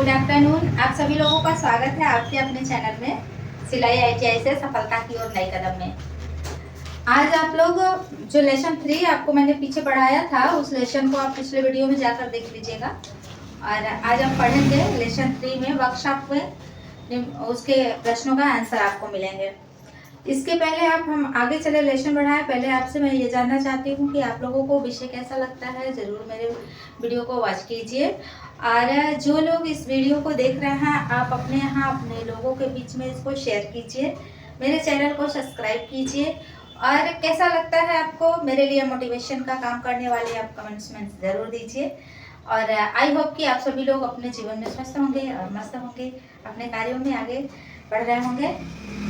Good afternoon. आप सभी लोगों का स्वागत है आपके अपने चैनल में सिलाई ITI से सफलता की ओर नए कदम में। आज आप लोग जो लेसन 3 आपको मैंने पीछे पढ़ाया था उस लेसन को आप पिछले वीडियो में जाकर देख लीजिएगा। और आज हम पढ़ेंगे लेसन 3 में वर्कशॉप में उसके प्रश्नों का आंसर आपको मिलेंगे। इसके पहले हम आगे चले लेसन बढ़ाएं, पहले आपसे मैं ये जानना चाहती हूँ कि आप लोगों को विषय कैसा लगता है। ज़रूर मेरे वीडियो को वॉच कीजिए और जो लोग इस वीडियो को देख रहे हैं आप अपने यहाँ अपने लोगों के बीच में इसको शेयर कीजिए, मेरे चैनल को सब्सक्राइब कीजिए और कैसा लगता है आपको, मेरे लिए मोटिवेशन का काम करने वाले आप कमेंट्स में ज़रूर दीजिए। और आई होप कि आप सभी लोग अपने जीवन में स्वस्थ होंगे और मस्त होंगे, अपने कार्यों में आगे बढ़ रहे होंगे।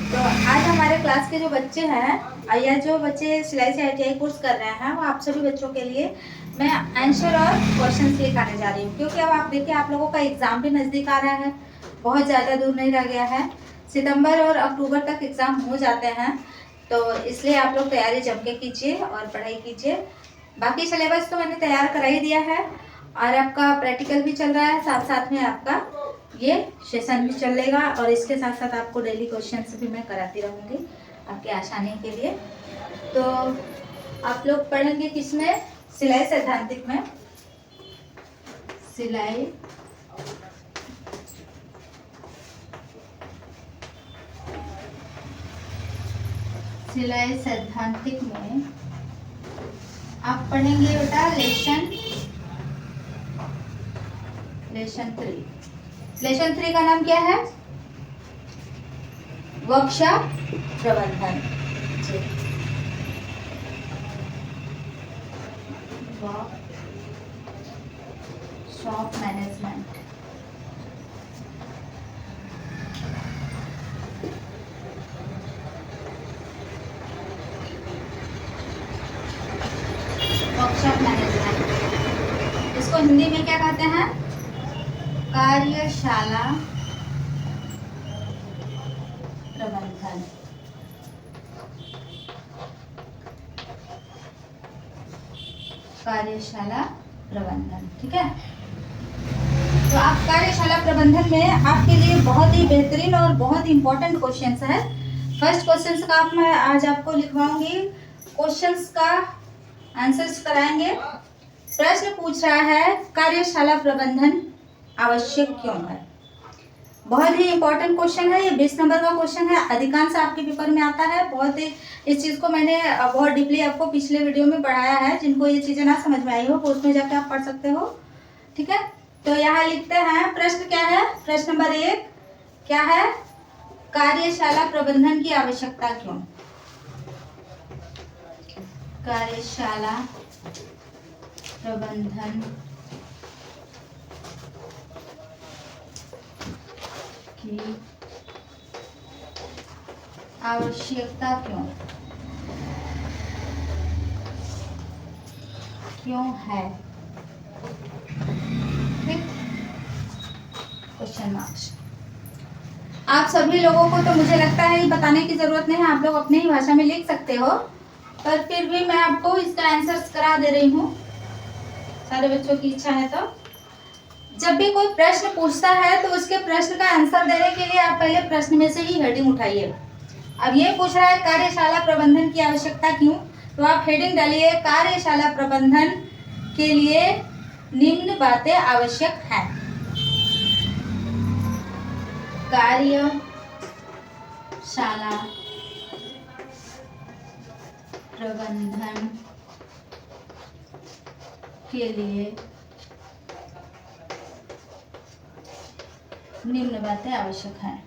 तो आज हमारे क्लास के जो बच्चे हैं या जो बच्चे सिलाई से ITI कोर्स कर रहे हैं वो आप सभी बच्चों के लिए मैं आंसर और क्वेश्चन लिखाने जा रही हूँ, क्योंकि अब आप देखिए आप लोगों का एग्ज़ाम भी नज़दीक आ रहा है, बहुत ज़्यादा दूर नहीं रह गया है। सितंबर और अक्टूबर तक एग्ज़ाम हो जाते हैं, तो इसलिए आप लोग तैयारी जम के कीजिए और पढ़ाई कीजिए। बाकी सिलेबस तो मैंने तैयार करा ही दिया है और आपका प्रैक्टिकल भी चल रहा है, साथ साथ में आपका ये सेशन भी चलेगा और इसके साथ साथ आपको डेली क्वेश्चंस भी मैं कराती रहूँगी आपके आसानी के लिए। तो आप लोग पढ़ेंगे किसमें, सिलाई सैद्धांतिक में। सिलाई सैद्धांतिक में आप पढ़ेंगे बेटा लेसन 3। लेसन 3 का नाम क्या है? वर्कशॉप प्रबंधन। Workshop management. वर्कशॉप मैनेजमेंट, इसको हिंदी में क्या कहते हैं? कार्यशाला प्रबंधन। कार्यशाला प्रबंधन, ठीक है। तो आप कार्यशाला प्रबंधन में आपके लिए बहुत ही बेहतरीन और बहुत इंपॉर्टेंट क्वेश्चंस है। फर्स्ट क्वेश्चंस का मैं आज आपको लिखवाऊंगी, क्वेश्चंस का आंसर्स कराएंगे। प्रश्न पूछ रहा है कार्यशाला प्रबंधन आवश्यक क्यों है। बहुत ही इंपॉर्टेंट क्वेश्चन है, ये 20 नंबर का क्वेश्चन है, अधिकांश आपके पेपर में आता है। बहुत ही इस चीज़ को मैंने बहुत डीपली आपको पिछले वीडियो में पढ़ाया है, जिनको ये चीज़ें ना समझ में आई हो वो उसमें जाके आप पढ़ सकते हो, ठीक है। तो यहाँ लिखते हैं प्रश्न क्या है। प्रश्न नंबर 1 क्या है? कार्यशाला प्रबंधन की आवश्यकता क्यों। कार्यशाला प्रबंधन की आवश्यकता क्यों है, ठीक। Question marks. आप सभी लोगों को तो मुझे लगता है ये बताने की जरूरत नहीं है, आप लोग अपनी ही भाषा में लिख सकते हो, पर फिर भी मैं आपको इसका आंसर्स करा दे रही हूँ, सारे बच्चों की इच्छा है। तो जब भी कोई प्रश्न पूछता है तो उसके प्रश्न का आंसर देने के लिए आप पहले प्रश्न में से ही हेडिंग उठाइए। अब ये पूछ रहा है कार्यशाला प्रबंधन की आवश्यकता क्यों, तो आप हेडिंग डालिए कार्यशाला प्रबंधन के लिए निम्न बातें आवश्यक हैं। कार्यशाला प्रबंधन के लिए निम्न बातें आवश्यक हैं।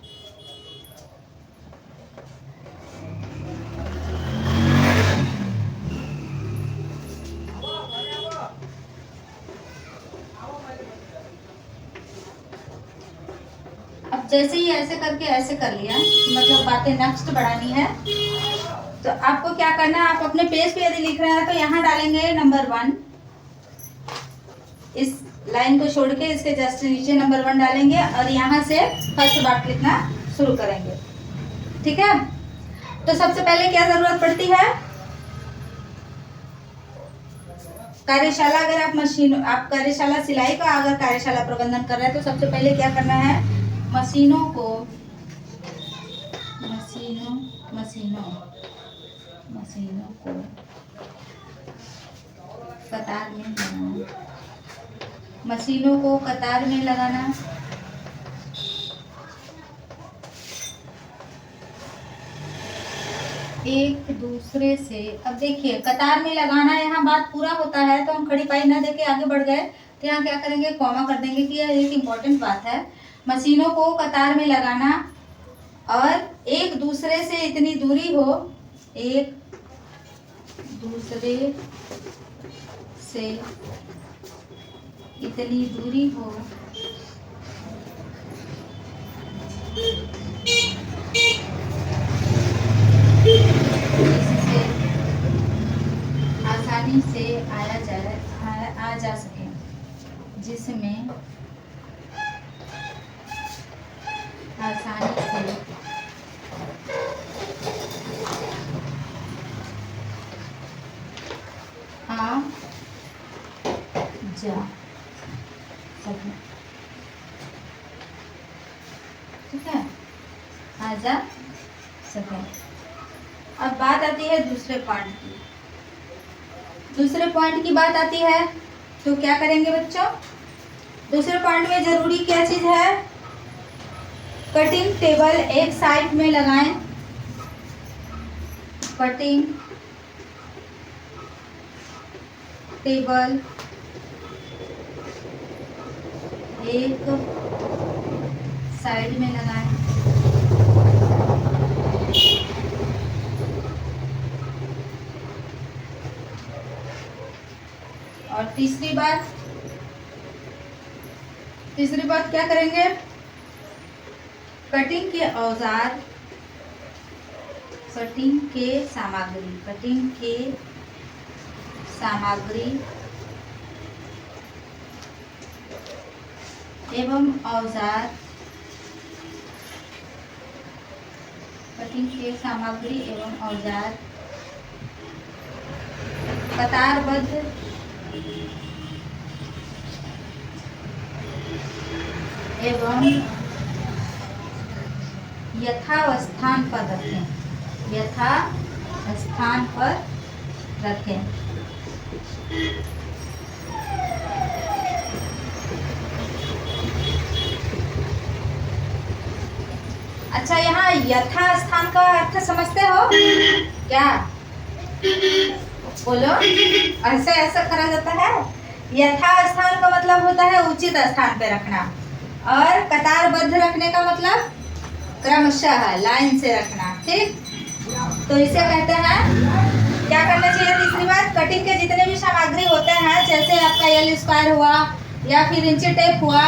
अब जैसे ही ऐसे करके ऐसे कर लिया, मतलब बातें नेक्स्ट बढ़ानी है, तो आपको क्या करना है, आप अपने पेज पे यदि लिख रहे हैं तो यहाँ डालेंगे नंबर 1, इस लाइन को छोड़ के इसके जस्ट नीचे नंबर 1 डालेंगे और यहाँ से फर्स्ट बात लिखना शुरू करेंगे, ठीक है। तो सबसे पहले क्या जरूरत पड़ती है? कार्यशाला, अगर आप कार्यशाला सिलाई का अगर कार्यशाला प्रबंधन कर रहे हैं तो सबसे पहले क्या करना है, मशीनों को कतार में लगाना, मशीनों को कतार में लगाना। एक दूसरे से, अब देखिए कतार में लगाना, यहाँ बात पूरा होता है तो हम खड़ी पाई ना देके आगे बढ़ गए, तो यहाँ क्या करेंगे, कॉमा कर देंगे कि यह एक इम्पोर्टेंट बात है। मशीनों को कतार में लगाना और एक दूसरे से इतनी दूरी हो, एक दूसरे से इतनी दूरी हो जिससे आसानी से आ जा सके, जिसमें आसानी से आ जा सके, ठीक है, आ जा सके। अब बात आती है दूसरे पॉइंट की। दूसरे पॉइंट की बात आती है तो क्या करेंगे बच्चों, दूसरे पॉइंट में जरूरी क्या चीज है, कटिंग टेबल एक साइड में लगाएं, कटिंग टेबल एक साइड में लगाएं। और तीसरी बात क्या करेंगे, कटिंग के औजार, कटिंग के सामग्री एवं औजार, कटिंग के सामग्री एवं औजार कतारबद्ध एवं यथास्थान पर रखें। अच्छा, यहाँ यथास्थान का अर्थ समझते हो क्या, बोलो, ऐसा करा जाता है। यथास्थान का मतलब होता है उचित स्थान पे रखना, और कतारबद्ध रखने का मतलब क्रमशः लाइन से रखना, ठीक। तो इसे कहते हैं, क्या करना चाहिए, तीसरी बात, कटिंग के जितने भी सामग्री होते हैं, जैसे आपका एल स्क्वायर हुआ या फिर इंची टेप हुआ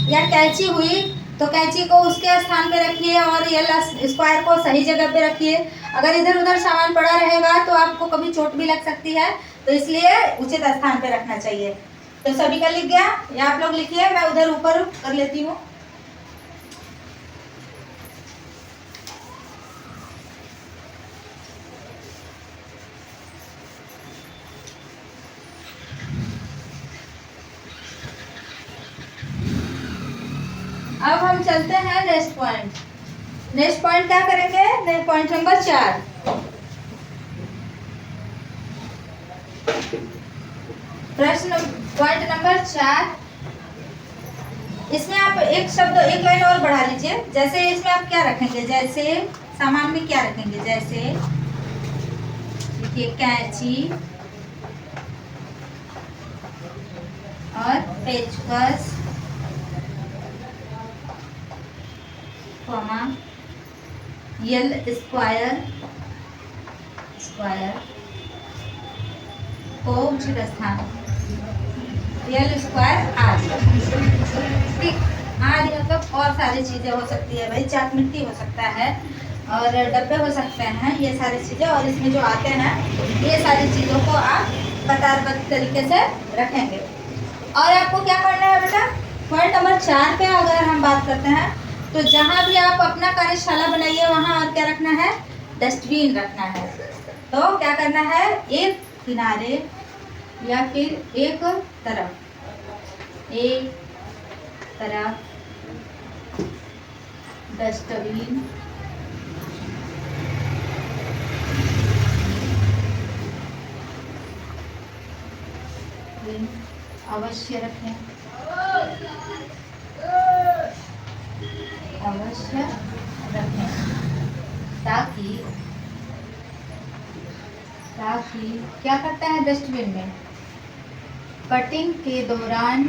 या कैंची हुई, तो कैंची को उसके स्थान पे रखिए और एल स्क्वायर को सही जगह पे रखिए। अगर इधर उधर सामान पड़ा रहेगा तो आपको कभी चोट भी लग सकती है, तो इसलिए उचित स्थान पे रखना चाहिए। तो सभी का लिख गया, या आप लोग लिखिए, मैं उधर ऊपर कर लेती हूँ। अब हम चलते हैं नेक्स्ट पॉइंट क्या करेंगे, next point number 4। Point number 4, इसमें आप एक लाइन और बढ़ा लीजिए। जैसे इसमें आप क्या रखेंगे, जैसे सामान में क्या रखेंगे, जैसे देखिए कैंची और पेचकस, एल स्क्वायर को उचित स्थान, एल स्क्वायर आदि, ठीक, आदि मतलब और सारी चीजें हो सकती है भाई, चाक मिट्टी हो सकता है और डब्बे हो सकते हैं, ये सारी चीजें, और इसमें जो आते हैं ये सारी चीजों को आप कतारबद्ध तरीके से रखेंगे। और आपको क्या करना है बेटा, पॉइंट नंबर 4 पे अगर हम बात करते हैं, तो जहाँ भी आप अपना कार्यशाला बनाइए वहाँ और क्या रखना है, डस्टबिन रखना है। तो क्या करना है, एक किनारे या फिर एक तरफ डस्टबिन अवश्य रखें, अवश्य रखें, ताकि क्या करता है डस्टबिन में, कटिंग के दौरान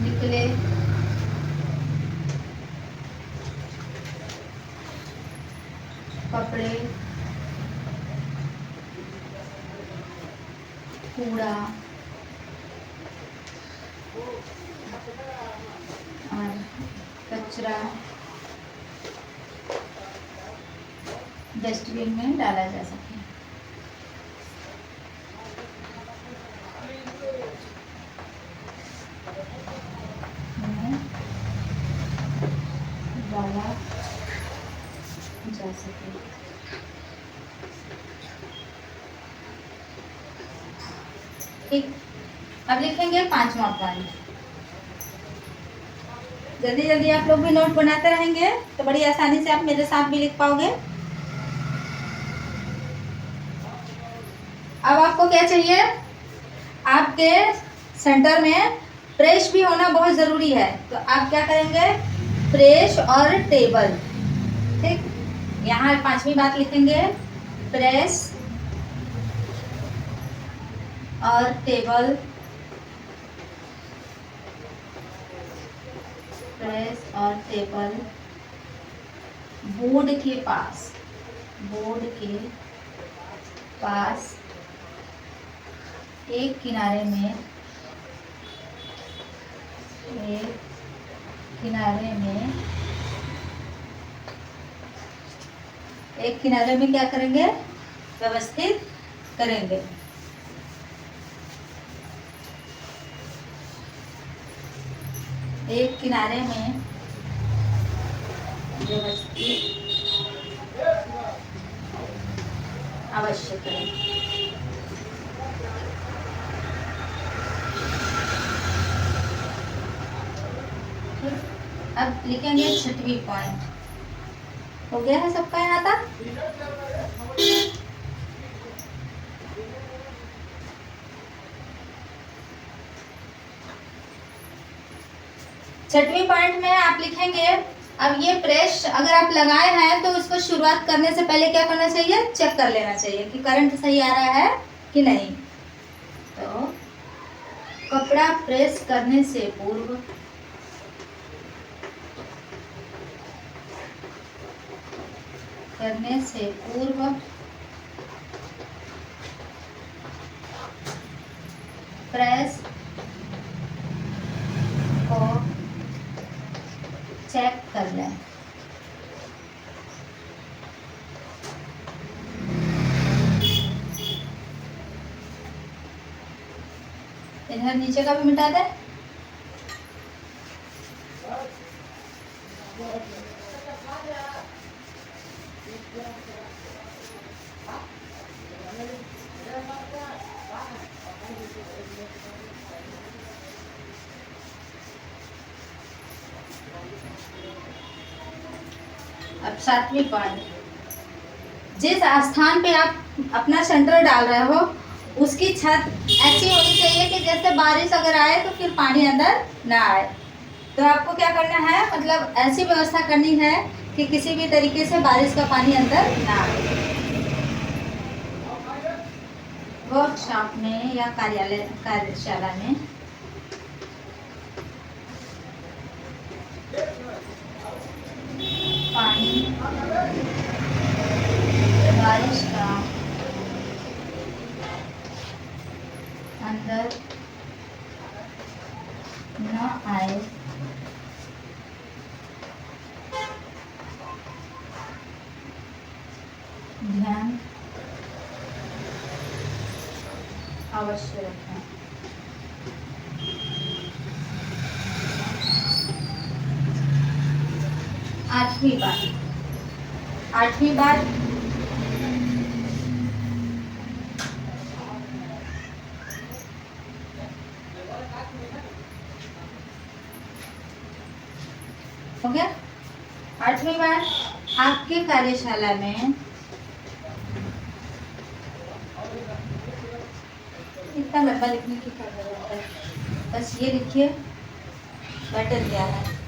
निकले कपड़े, कूड़ा और कचरा डस्टबिन में डाला जा सके। डाला जा सके। ठीक, अब लिखेंगे 5वां पॉइंट। जल्दी जल्दी आप लोग भी नोट बनाते रहेंगे तो बड़ी आसानी से आप मेरे साथ भी लिख पाओगे। अब आपको क्या चाहिए, आपके सेंटर में प्रेस भी होना बहुत जरूरी है, तो आप क्या करेंगे, प्रेस और टेबल। ठीक, यहाँ 5वीं बात लिखेंगे, प्रेस और टेबल, प्रेस और टेबल बोर्ड के पास एक किनारे में क्या करेंगे, व्यवस्थित करेंगे। एक किनारे में व्यवस्थित अवश्य करें। अब लिखेंगे 6वीं पॉइंट। हो गया है सबका यहाँ तक? 6वीं पॉइंट में आप लिखेंगे, अब ये प्रेस अगर आप लगाए हैं तो उसको शुरुआत करने से पहले क्या करना चाहिए, चेक कर लेना चाहिए कि करंट सही आ रहा है कि नहीं। तो कपड़ा प्रेस करने से पूर्व प्रेस को चेक कर लें। इधर नीचे का भी मिटा दे। अब 7वीं पॉइंट, जिस स्थान पे आप अपना सेंटर डाल रहे हो उसकी छत ऐसी होनी चाहिए कि जैसे बारिश अगर आए तो फिर पानी अंदर ना आए। तो आपको क्या करना है, मतलब ऐसी व्यवस्था करनी है कि किसी भी तरीके से बारिश का पानी अंदर ना आए। वर्कशॉप में या कार्यशाला में पानी बारिश का अंदर न आए, ध्यान अवश्य रखें। आठवीं बार, आठवीं बार हो गया। आठवीं बार आपके कार्यशाला में इतना लंबा लिखने की क्या जरूरत है, बस ये लिखिए बटन क्या है।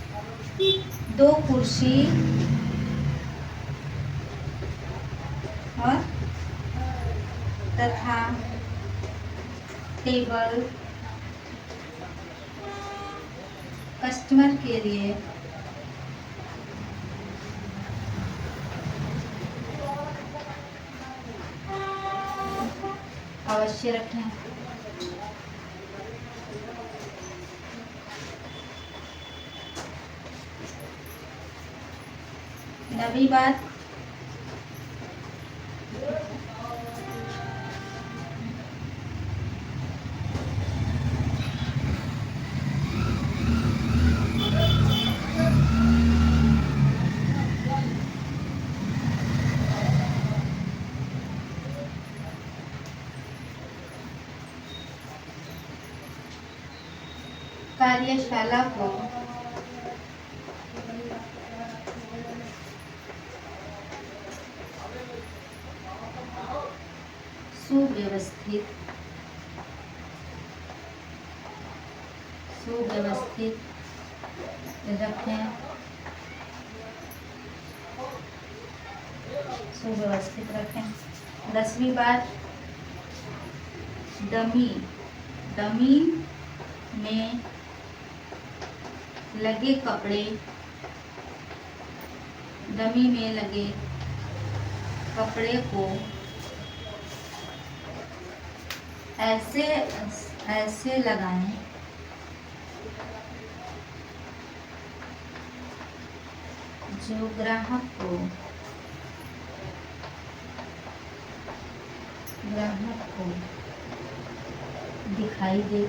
2 कुर्सी और तथा टेबल कस्टमर के लिए अवश्य रखें। नवी बात कार्यशाला को सुव्यवस्थित रखें, सुव्यवस्थित रखें। 10वीं बात डमी में लगे कपड़े को ऐसे लगाएं जो ग्राहक को दिखाई दे।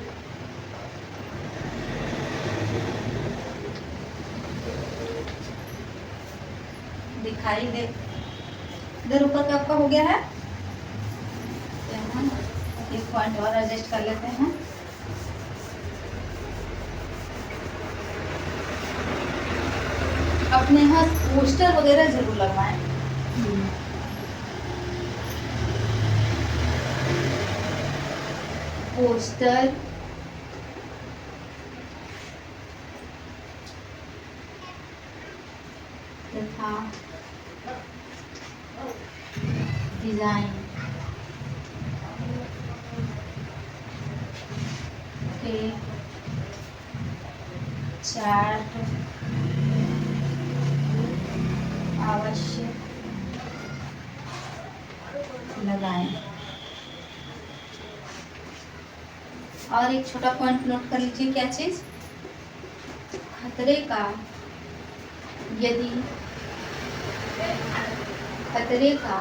इधर ऊपर का आपका हो गया है, यहाँ एक पॉइंट और एडजस्ट कर लेते हैं। अपने यहाँ पोस्टर वगैरह जरूर लगवाएं। पोस्टर तथा डिजाइन के चार्ट अवश्य लगाएं। और एक छोटा पॉइंट नोट कर लीजिए, क्या चीज, यदि खतरे का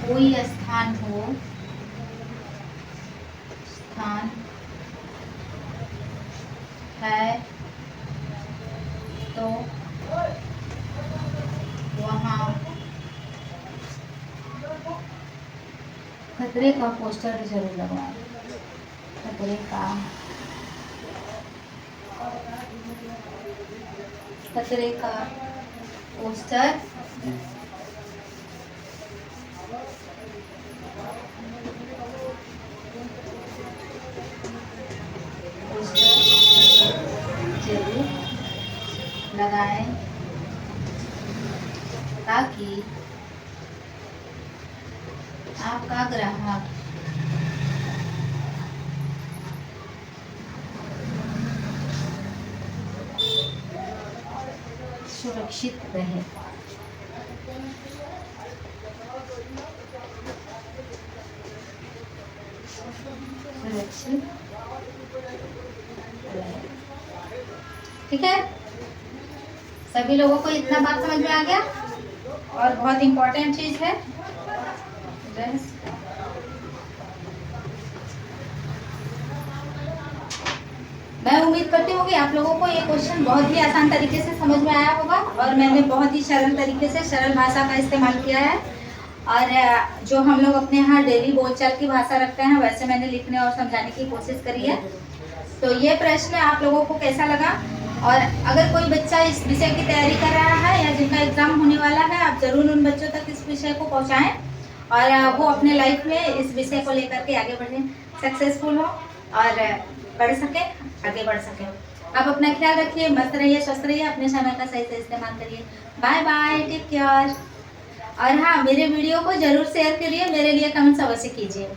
कोई स्थान है तो वहाँ खतरे का पोस्टर जरूर लगवाएं। खतरे का पोस्टर जरूर लगाएं ताकि आपका ग्राहक सुरक्षित रहे। ठीक है, सभी लोगों को इतना बात समझ में आ गया। और बहुत इंपॉर्टेंट चीज है, मैं उम्मीद करती हूँ कि आप लोगों को ये क्वेश्चन बहुत ही आसान तरीके से समझ में आया होगा और मैंने बहुत ही सरल तरीके से सरल भाषा का इस्तेमाल किया है और जो हम लोग अपने यहाँ डेली बोलचाल की भाषा रखते हैं वैसे मैंने लिखने और समझाने की कोशिश करी है। तो ये प्रश्न आप लोगों को कैसा लगा, और अगर कोई बच्चा इस विषय की तैयारी कर रहा है या जिनका एग्ज़ाम होने वाला है, आप ज़रूर उन बच्चों तक इस विषय को पहुँचाएँ और वो अपने लाइफ में इस विषय को लेकर के आगे बढ़ें, सक्सेसफुल हो और बढ़ सके, आगे बढ़ सके। आप अपना ख्याल रखिए, मस्त रहिए, स्वस्थ रहिए, अपने समय का सही से इस्तेमाल करिए। Bye bye, take care. और हाँ, मेरे वीडियो को ज़रूर शेयर करिए, मेरे लिए कमेंट्स अवश्य कीजिए।